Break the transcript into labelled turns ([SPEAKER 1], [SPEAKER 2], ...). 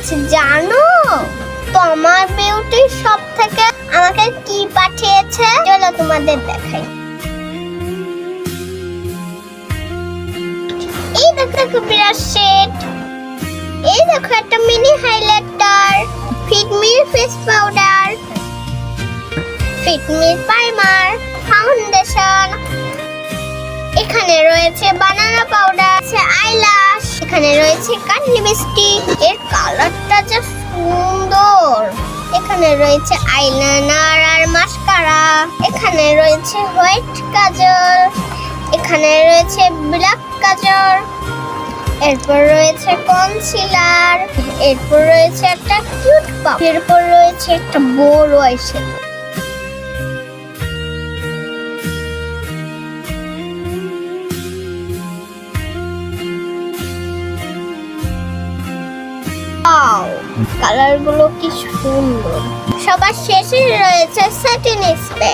[SPEAKER 1] পাঠিয়েছে জানো? তোমার বিউটি শপ থেকে আমাকে কি পাঠিয়েছে চলো তোমাদের দেখাই। এই দেখো বিরাট শেড, এই দেখো একটা mini highlighter, Fit Me face powder, Fit Me primer, foundation, এখানে রয়েছে বানানা পাউডার, আইল্যাশ, এখানে রয়েছে কান লিপস্টিক, এর কালারটা যা সুন্দর, এখানে রয়েছে আইলাইনার আর মাস্কারা, এখানে রয়েছে হোয়াইট কাজল, এখানে রয়েছে ব্ল্যাক কাজল, এরপর রয়েছে কনসিলার, এরপর রয়েছে একটা কিউট পাউডার, এরপর রয়েছে একটা বড় আইশ্যাডো। কালার গুলো কি সুন্দর। সবার শেষে রয়েছে সেটিং স্প্রে।